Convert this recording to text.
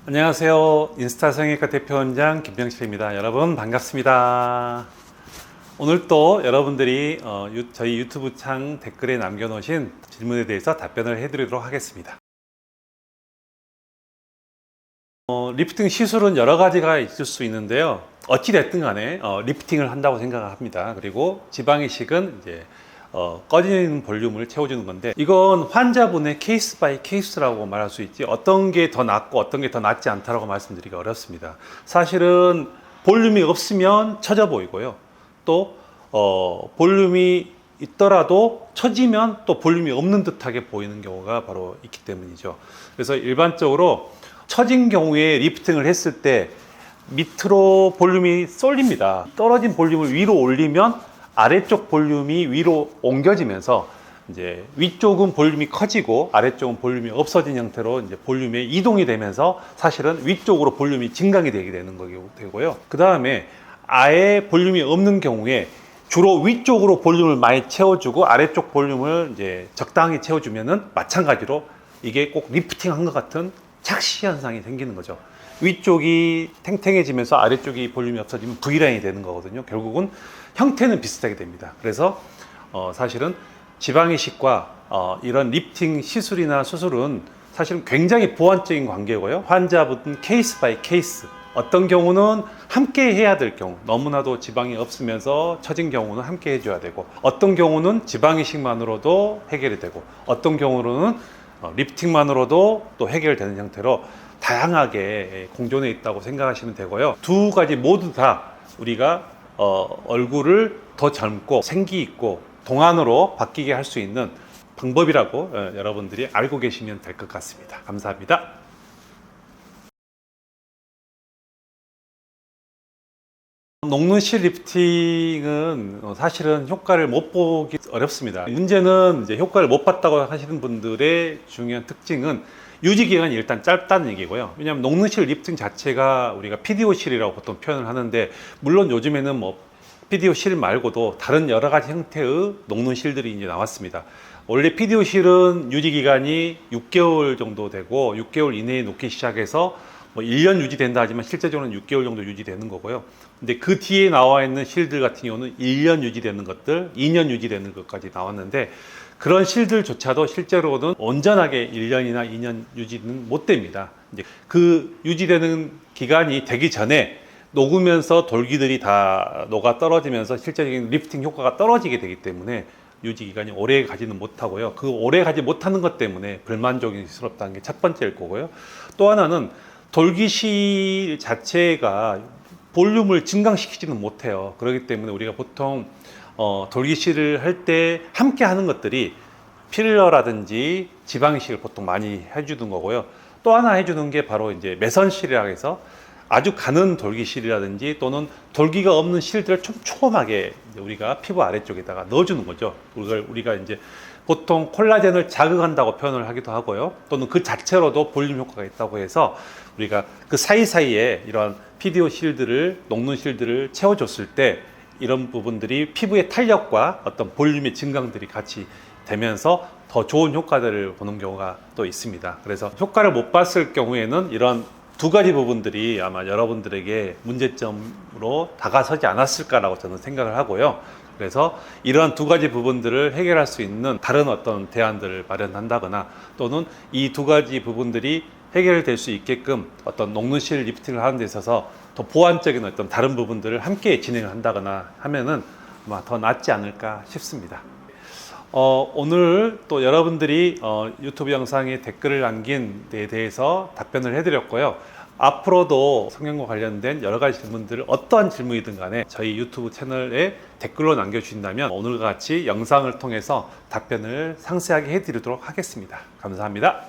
안녕하세요. 인스타 성형외과 대표원장 김병실입니다. 여러분 반갑습니다. 오늘 또 여러분들이 저희 유튜브 창 댓글에 남겨놓으신 질문에 대해서 답변을 해드리도록 하겠습니다. 리프팅 시술은 여러 가지가 있을 수 있는데요. 어찌됐든 간에 리프팅을 한다고 생각을 합니다. 그리고 지방이식은 이제 꺼지는 볼륨을 채워주는 건데, 이건 환자분의 케이스 바이 케이스라고 말할 수 있지, 어떤 게 더 낫고 어떤 게 더 낫지 않다라고 말씀드리기 어렵습니다. 사실은 볼륨이 없으면 처져 보이고요, 또 볼륨이 있더라도 처지면 또 볼륨이 없는 듯하게 보이는 경우가 바로 있기 때문이죠. 그래서 일반적으로 처진 경우에 리프팅을 했을 때 밑으로 볼륨이 쏠립니다. 떨어진 볼륨을 위로 올리면 아래쪽 볼륨이 위로 옮겨지면서 이제 위쪽은 볼륨이 커지고 아래쪽은 볼륨이 없어진 형태로 이제 볼륨이 이동이 되면서 사실은 위쪽으로 볼륨이 증강이 되게 되는 거고요. 그 다음에 아예 볼륨이 없는 경우에 주로 위쪽으로 볼륨을 많이 채워주고 아래쪽 볼륨을 이제 적당히 채워주면은 마찬가지로 이게 꼭 리프팅한 것 같은 착시 현상이 생기는 거죠. 위쪽이 탱탱해지면서 아래쪽이 볼륨이 없어지면 V라인이 되는 거거든요. 결국은 형태는 비슷하게 됩니다. 그래서 사실은 지방이식과 이런 리프팅 시술이나 수술은 사실은 굉장히 보완적인 관계고요. 환자분 케이스 바이 케이스, 어떤 경우는 함께 해야 될 경우, 너무나도 지방이 없으면서 처진 경우는 함께 해줘야 되고, 어떤 경우는 지방이식만으로도 해결이 되고, 어떤 경우는 리프팅만으로도 또 해결되는 형태로 다양하게 공존해 있다고 생각하시면 되고요. 두 가지 모두 다 우리가 얼굴을 더 젊고 생기 있고 동안으로 바뀌게 할 수 있는 방법이라고 여러분들이 알고 계시면 될 것 같습니다. 감사합니다. 녹눈실 리프팅은 사실은 효과를 못 보기 어렵습니다. 문제는 이제 효과를 못 봤다고 하시는 분들의 중요한 특징은 유지 기간이 일단 짧다는 얘기고요. 왜냐하면 녹눈실 리프팅 자체가 우리가 PDO 실이라고 보통 표현을 하는데, 물론 요즘에는 뭐 PDO 실 말고도 다른 여러 가지 형태의 녹눈실들이 이제 나왔습니다. 원래 PDO 실은 유지 기간이 6개월 정도 되고 6개월 이내에 놓기 시작해서 뭐 1년 유지된다 하지만 실제적으로는 6개월 정도 유지되는 거고요. 근데 그 뒤에 나와 있는 실들 같은 경우는 1년 유지되는 것들, 2년 유지되는 것까지 나왔는데, 그런 실들조차도 실제로는 온전하게 1년이나 2년 유지는 못 됩니다. 이제 그 유지되는 기간이 되기 전에 녹으면서 돌기들이 다 녹아 떨어지면서 실제적인 리프팅 효과가 떨어지게 되기 때문에 유지 기간이 오래 가지는 못하고요. 그 오래 가지 못하는 것 때문에 불만족스럽다는 게 첫 번째일 거고요. 또 하나는 돌기실 자체가 볼륨을 증강시키지는 못해요. 그렇기 때문에 우리가 보통 돌기실을 할 때 함께 하는 것들이 필러라든지 지방이식을 보통 많이 해주는 거고요. 또 하나 해주는 게 바로 이제 매선실이라고 해서 아주 가는 돌기실이라든지 또는 돌기가 없는 실들을 촘촘하게 우리가 피부 아래쪽에다가 넣어주는 거죠. 우리가 이제 보통 콜라겐을 자극한다고 표현을 하기도 하고요. 또는 그 자체로도 볼륨 효과가 있다고 해서 우리가 그 사이사이에 이런 PDO 실들을, 녹는 실들을 채워줬을 때 이런 부분들이 피부의 탄력과 어떤 볼륨의 증강들이 같이 되면서 더 좋은 효과들을 보는 경우가 또 있습니다. 그래서 효과를 못 봤을 경우에는 이런 두 가지 부분들이 아마 여러분들에게 문제점으로 다가서지 않았을까라고 저는 생각을 하고요. 그래서 이러한 두 가지 부분들을 해결할 수 있는 다른 어떤 대안들을 마련한다거나, 또는 이 두 가지 부분들이 해결될 수 있게끔 어떤 녹눈실 리프팅을 하는 데 있어서 더 보완적인 어떤 다른 부분들을 함께 진행을 한다거나 하면은 아마 더 낫지 않을까 싶습니다. 오늘 또 여러분들이 유튜브 영상에 댓글을 남긴 데 대해서 답변을 해드렸고요. 앞으로도 성형과 관련된 여러 가지 질문들을, 어떠한 질문이든 간에 저희 유튜브 채널에 댓글로 남겨주신다면 오늘과 같이 영상을 통해서 답변을 상세하게 해드리도록 하겠습니다. 감사합니다.